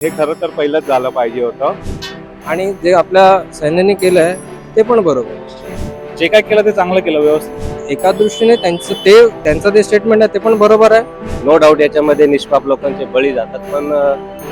हे खरं तर पहिलंच झालं पाहिजे होतं आणि जे आपल्या सैन्याने केलंय ते पण बरोबर आहे. जे काय केलं ते चांगलं केलं व्यवस्थित एका दृष्टीने त्यांचं जे स्टेटमेंट आहे ते पण बरोबर आहे. नो डाऊट याच्यामध्ये निष्पाप लोकांचे बळी जातात, पण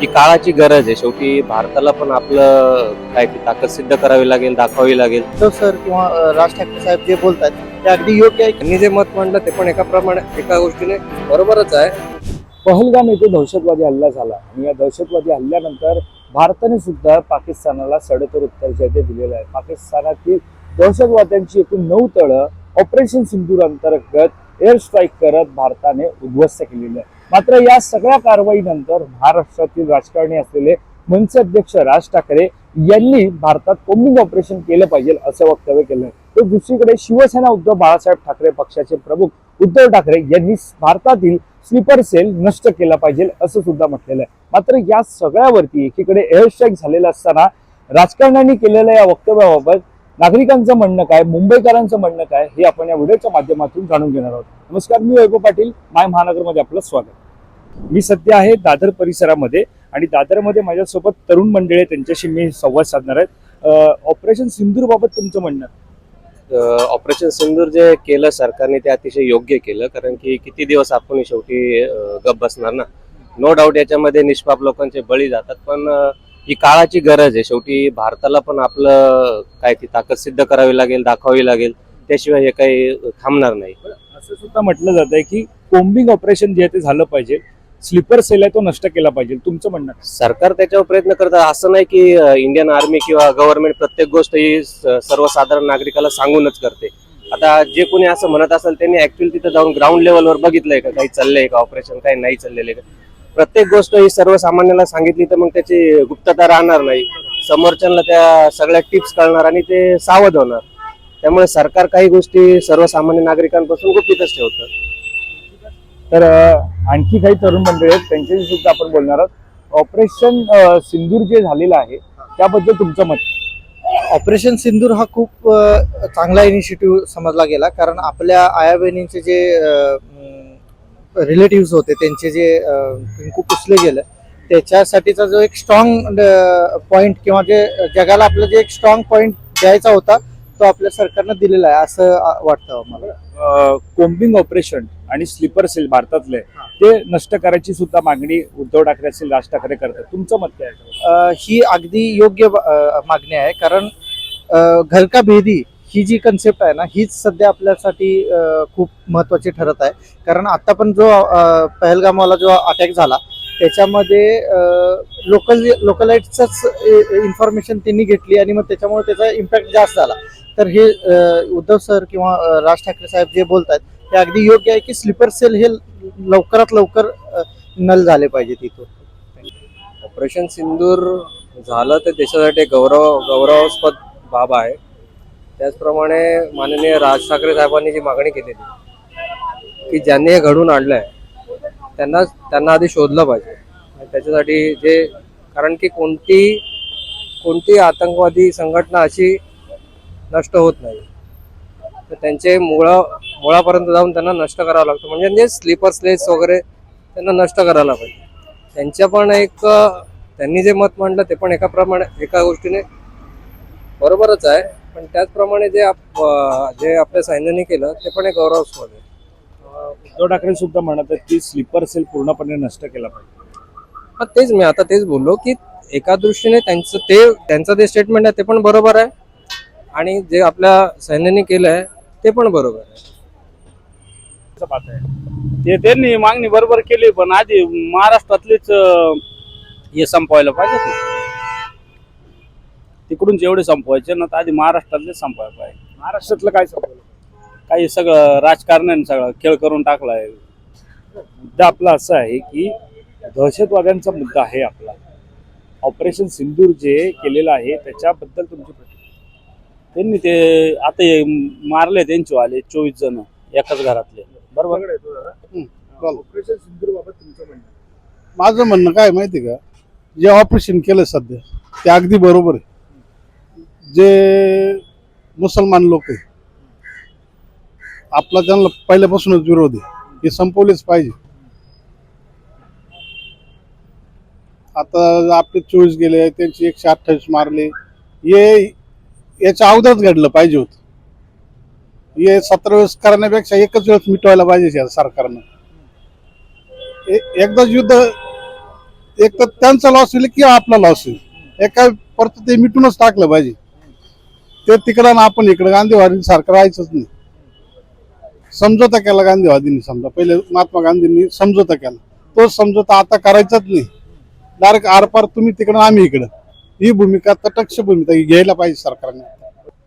ही काळाची गरज आहे. शेवटी भारताला पण आपलं काय ती ताकद सिद्ध करावी लागेल, दाखवावी लागेल. उद्धव सर किंवा राज ठाकरे साहेब जे बोलतात ते अगदी योग्य आहे. त्यांनी जे मत मांडलं ते पण एका गोष्टीने बरोबरच आहे. पहलगाम येथे दहशतवादी हल्ला झाला आणि या दहशतवादी हल्ल्यानंतर भारताने सुद्धा पाकिस्तानाला सडेतोड उत्तर जे ते दिलेलं आहे. पाकिस्तानातील दहशतवाद्यांची एकूण 9 तळं ऑपरेशन सिंदूर अंतर्गत एअर स्ट्राईक करत भारताने उद्ध्वस्त केलेली आहे. मात्र या सगळ्या कारवाईनंतर महाराष्ट्रातील राजकारणी असलेले मनसे अध्यक्ष राज ठाकरे यांनी भारतात कोम्बिंग ऑपरेशन केलं पाहिजे असं वक्तव्य केलं आहे. तर दुसरीकडे शिवसेना उद्धव बाळासाहेब ठाकरे पक्षाचे प्रमुख उद्धव ठाकरे यांनी भारतातील स्लीपर सेल नष्ट केला पाहिजे असं सुद्धा म्हटलेलं आहे. मात्र या सगळ्यावरती एकीकडे एअर स्ट्राईक झालेला असताना राजकारण्यांनी केलेल्या या वक्तव्याबाबत नागरिकांचं म्हणणं काय, मुंबईकरांचं म्हणणं काय, हे आपण या व्हिडिओच्या माध्यमातून जाणून घेणार आहोत. नमस्कार, मी वैभव पाटील, माय महानगरमध्ये आपलं स्वागत. मी सध्या आहे दादर परिसरामध्ये आणि दादरमध्ये माझ्यासोबत तरुण मंडळी, त्यांच्याशी मी संवाद साधणार आहेत. ऑपरेशन सिंदूर बाबत तुमचं म्हणणं? ऑपरेशन सिंदूर जे केलं सरकारने ते अतिशय योग्य केलं, कारण की किती दिवस आपण शेवटी गप बसणार ना. नो डाऊट याच्यामध्ये निष्पाप लोकांचे बळी जातात, पण ही काळाची गरज आहे. शेवटी भारताला पण आपलं काय ती ताकद सिद्ध करावी लागेल, दाखवावी लागेल. त्याशिवाय हे काही थांबणार नाही. असं सुद्धा म्हटलं जात आहे की कोम्बिंग ऑपरेशन जे आहे ते झालं पाहिजे, स्लीपर सेल आहे तो नष्ट केला पाहिजे. तुमचं म्हणणं काय? सरकार त्याच्यावर प्रयत्न करतात. असं नाही की इंडियन आर्मी किंवा गव्हर्नमेंट प्रत्येक गोष्ट ही सर्वसाधारण नागरिकाला सांगूनच करते. आता जे कोणी असं म्हणत असेल त्यांनी ऍक्च्युअली तिथं जाऊन ग्राउंड लेवलवर बघितलंय का काही चाललंय का ऑपरेशन, काही नाही चाललेलं का. प्रत्येक गोष्ट ही सर्वसामान्याला सांगितली तर मग त्याची गुप्तता राहणार नाही. समोरच्यांना त्या सगळ्या टिप्स कळणार आणि ते सावध होणार. त्यामुळे सरकार काही गोष्टी सर्वसामान्य नागरिकांपासून गुपितच ठेवतं. तर आणखी काही तरुण मंडळी आहेत, त्यांच्याशी सुद्धा आपण बोलणार आहोत. ऑपरेशन सिंदूर जे झालेलं आहे त्याबद्दल तुमचं मत? ऑपरेशन सिंदूर हा खूप चांगला इनिशिएटिव्ह समजला गेला, कारण आपल्या आया बहिणींचे जे रिलेटिव्ह होते त्यांचे जे कुंकू पुसले गेलं, त्याच्यासाठीचा जो एक स्ट्रॉंग पॉइंट किंवा जे जगाला आपलं जे एक स्ट्रॉंग पॉइंट द्यायचा होता तो आपल्या सरकारनं दिलेला आहे असं वाटतं मला. कोम्बिंग ऑपरेशन आणि स्लीपर सेल भारतातले ते नष्ट करायची सुद्धा मागणी उद्धव ठाकरे असेल, राज ठाकरे करतात. तुमचं मत काय आहे? ही अगदी योग्य मागणी आहे, कारण घर का भेदी ही जी कन्सेप्ट आहे ना, हीच सध्या आपल्यासाठी खूप महत्त्वाची ठरत आहे. कारण आता पण जो पहलगामवाला जो अटॅक झाला त्याच्यामध्ये लोकलाइटच इन्फॉर्मेशन त्यांनी घेतली आणि मग त्याच्यामुळे त्याचा इम्पॅक्ट जास्त झाला. तर हे उद्धव सर किंवा राज ठाकरे साहेब जे बोलतात ते अगदी योग्य आहे की स्लीपर सेल हे लवकरात लवकर नल झाले पाहिजे तिथून. ऑपरेशन सिंदूर झालं तर देशासाठी गौरवास्पद बाब आहे. त्याचप्रमाणे माननीय राज ठाकरे साहेबांनी जी मागणी केलेली की ज्यांनी हे घडून आणलंय त्यांना आधी शोधलं पाहिजे. त्याच्यासाठी कारण की कोणती आतंकवादी संघटना अशी नष्ट होत नाही, तर त्यांचे मुळापर्यंत जाऊन त्यांना नष्ट करावं लागतं. म्हणजे स्लीपर सेल्स वगैरे त्यांना नष्ट करायला पाहिजे. त्यांनी जे मत मांडलं ते पण एका गोष्टीने बरोबरच आहे, पण त्याचप्रमाणे जे आपल्या सैन्याने केलं ते पण एक गौरवास्पद आहे. उद्धव ठाकरे सुद्धा म्हणत आहेत की स्लीपर सेल पूर्णपणे नष्ट केला पाहिजे. मी आता तेच बोललो की एका दृष्टीने त्यांचं जे स्टेटमेंट आहे ते पण बरोबर आहे आणि जे आपल्या सैन्याने केलंय ते पण बरोबर आहे. ते त्यांनी मागणी बरोबर केली, पण आधी महाराष्ट्रातलेच हे संपवायला पाहिजे. तिकडून जेवढे संपवायचे ना, तर आधी महाराष्ट्रातलेच संपवायला पाहिजे. महाराष्ट्रातलं काय सांगतो? काही सगळं राजकारणाने सगळं खेळ करून टाकलाय. मुद्दा आपला असा आहे की दहशतवाद्यांचा मुद्दा आहे आपला. ऑपरेशन सिंदूर जे केलेलं आहे त्याच्याबद्दल तुमची प्रतिक्रिया? त्यांनी ते आता मारले त्यांचे वाले 24 जण एकाच घरातले. बरोबर. ऑपरेशन सिंदूर बाबत तुमचं म्हणणं? माझं म्हणणं काय माहिती का, जे ऑपरेशन केलं सध्या ते अगदी बरोबर आहे. जे मुसलमान लोक आहे आपला त्यांना पहिल्यापासूनच विरोध आहे, हे संपवलेच पाहिजे. आता आपले 24 गेले, त्यांची 128 मारले. हे याच्या अगोदरच घडलं पाहिजे होतं. हे 17 वेळेस करण्यापेक्षा एकच वेळेस मिटवायला पाहिजे या सरकारनं. एकदाच युद्ध, एक तर त्यांचा लॉस होईल किंवा आपला लॉस होईल, एका परत ते मिटूनच टाकलं पाहिजे. ते तिकडं ना आपण इकडं, गांधीवादी सारखं राहायचंच नाही. समझोता केला गांधीवादींनी, समजा पहिले महात्मा गांधींनी समझोता केला, तोच समझोता आता करायचाच नाही. डायरेक्ट आरपार तुम्ही तिकडं आम्ही इकडं, ही भूमिका तटस्थ भूमिका घ्यायला पाहिजे सरकारने.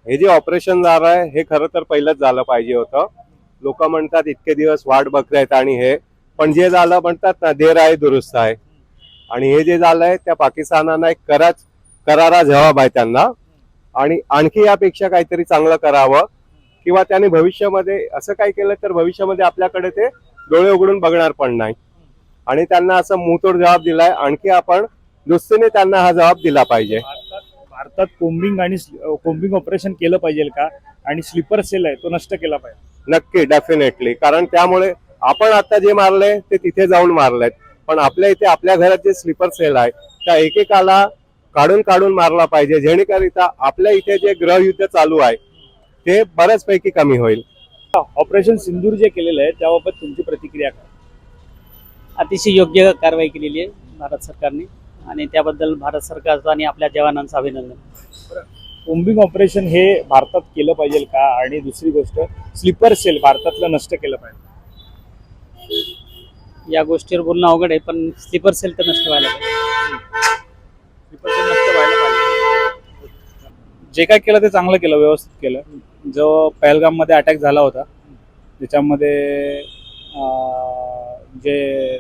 हे जे ऑपरेशन झालं आहे हे खरं तर पहिलंच झालं पाहिजे होतं. लोक म्हणतात इतके दिवस वाट बघतायत आणि हे, पण जे झालं म्हणतात ना, देर आहे दुरुस्त आहे. आणि हे जे झालंय त्या पाकिस्तानांना एक करारा जवाब आहे त्यांना. आणि आणखी यापेक्षा काहीतरी चांगलं करावं, किंवा त्याने भविष्यामध्ये असं काही केलं तर भविष्यामध्ये आपल्याकडे ते डोळे उघडून बघणार पण नाही. आणि त्यांना असं मुंहतोड जबाब दिलाय, आणखी आपण दुसरीने त्यांना हा जबाब दिला पाहिजे. भारतात कोम्बिंग ऑपरेशन केलं पाहिजे का, आणि स्लीपर सेल आहे तो नष्ट केला पाहिजे? नक्की, डेफिनेटली. कारण त्यामुळे आपण आता जे मारले ते तिथे जाऊन मारलेत, पण आपल्या इथे आपल्या घरात जे स्लीपर सेल आहे त्या एकेकाला काढून मारला पाहिजे, जेणेकरिता आपल्या इथे जे गृहयुद्ध चालू आहे ते बऱ्याचपैकी कमी होईल. ऑपरेशन सिंदूर जे केलेलं आहे त्याबाबत तुमची प्रतिक्रिया काय? अतिशय योग्य कारवाई केलेली आहे भारत सरकारने, आणि त्याबद्दल भारत सरकारचं आणि आपल्या जवानांचं अभिनंदन. कोम्बिंग ऑपरेशन हे भारतात केलं पाहिजे का, आणि दुसरी गोष्ट स्लीपर सेल भारतातलं नष्ट केलं पाहिजे? या गोष्टीवर बोलणं अवघड आहे, पण स्लीपर सेल तर नष्ट व्हायला पाहिजे. स्लीपर सेल नष्ट व्हायला पाहिजे. जे काय केलं ते चांगलं केलं, व्यवस्थित केलं. जो पहलगाममध्ये अटॅक झाला होता त्याच्यामध्ये जे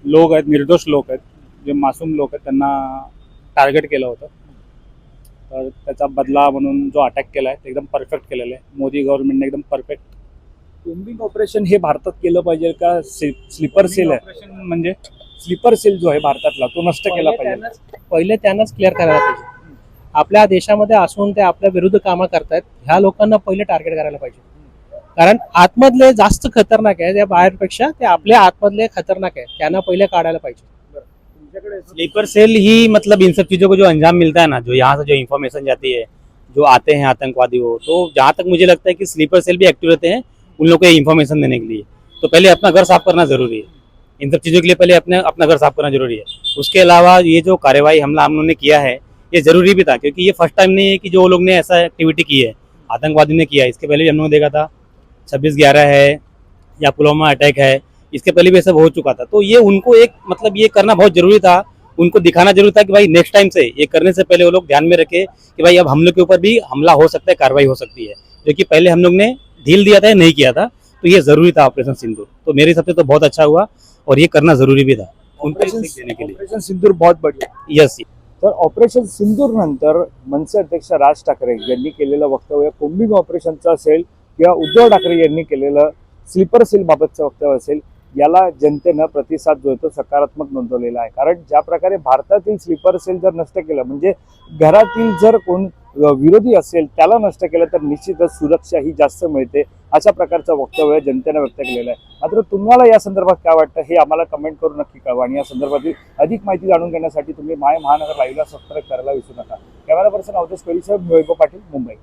लोक आहेत, निर्दोष लोक आहेत, जे मासूम लोक आहेत, त्यांना टार्गेट केलं होतं. तर त्याचा बदला म्हणून जो अटॅक केला आहे ते एकदम परफेक्ट केलेलं आहे. मोदी गव्हर्नमेंटने एकदम परफेक्ट. कोम्बिंग ऑपरेशन हे भारतात केलं पाहिजे का? स्लीपर सेल आहे, ऑपरेशन म्हणजे स्लीपर सेल जो आहे भारतातला तो नष्ट केला पाहिजे. पहिले त्यांनाच क्लिअर करायला पाहिजे. आपल्या देशामध्ये असून ते आपल्या विरुद्ध कामं करतायत, ह्या लोकांना पहिले टार्गेट करायला पाहिजे. कारण आतमधले जास्त खतरनाक आहे त्या बाहेरपेक्षा, ते आपल्या आतमधले खतरनाक आहे, त्यांना पहिले काढायला पाहिजे. स्लीपर सेल ही मतलब इन सब चीज़ों को जो अंजाम मिलता है ना, जो यहाँ से जो इन्फॉर्मेशन जाती है, जो आते हैं आतंकवादी हो, तो जहाँ तक मुझे लगता है कि स्लीपर सेल भी एक्टिव रहते हैं उन लोगों को इन्फॉर्मेशन देने के लिए. तो पहले अपना घर साफ करना जरूरी है. इन सब चीज़ों के लिए पहले अपना घर साफ करना जरूरी है. उसके अलावा ये जो कार्रवाई हमला हम लोगों ने किया है ये जरूरी भी था, क्योंकि ये फर्स्ट टाइम नहीं है कि जो लोग ने ऐसा एक्टिविटी की है, आतंकवादी ने किया है. इसके पहले भी हम लोगों ने देखा था 26/11 है या पुलवामा अटैक है, इसके पहले भी सब हो चुका था. तो ये उनको एक मतलब ये करना बहुत जरूरी था, उनको दिखाना जरूरी था कि भाई नेक्स्ट टाइम से ये करने से पहले वो लोग ध्यान में रखे कि भाई अब हम लोग के ऊपर भी हमला हो सकता है, कार्रवाई हो सकती है, जो कि पहले हम लोग ने ढील दिया था या नहीं किया था. तो ये जरूरी था ऑपरेशन सिंदूर. तो मेरे हिसाब से तो बहुत अच्छा हुआ और ये करना जरूरी भी था उनको देने के लिए. ऑपरेशन सिंदूर बहुत बढ़िया. यस. तर ऑपरेशन सिंदूर नंतर मनसे अध्यक्ष राज ठाकरे यांनी केलेलं वक्तव्य कोम्बिंग ऑपरेशनचं असेल किंवा उद्धव ठाकरे यांनी केलेलं स्लीपर सेल बाबतचं वक्तव्य असेल, याला जनतेनं प्रतिसाद जो आहे तो सकारात्मक नोंदवलेला आहे. कारण ज्या प्रकारे भारतातील स्लीपर सेल जर नष्ट केलं, म्हणजे घरातील जर कोण विरोधी असेल त्याला नष्ट केलं तर निश्चितच सुरक्षा ही जास्त मिळते, अशा प्रकारचं वक्तव्य जनतेनं व्यक्त केलेलं आहे. मात्र तुम्हाला या संदर्भात काय वाटतं हे आम्हाला कमेंट करून नक्की कळवा, आणि या संदर्भातील अधिक माहिती जाणून घेण्यासाठी तुम्ही माय महानगर लाईव्हला सबस्क्राईब करायला विसरू नका. कॅमेरा पर्सन अवधेश कोहलीसह मी वैभव पाटील, मुंबई.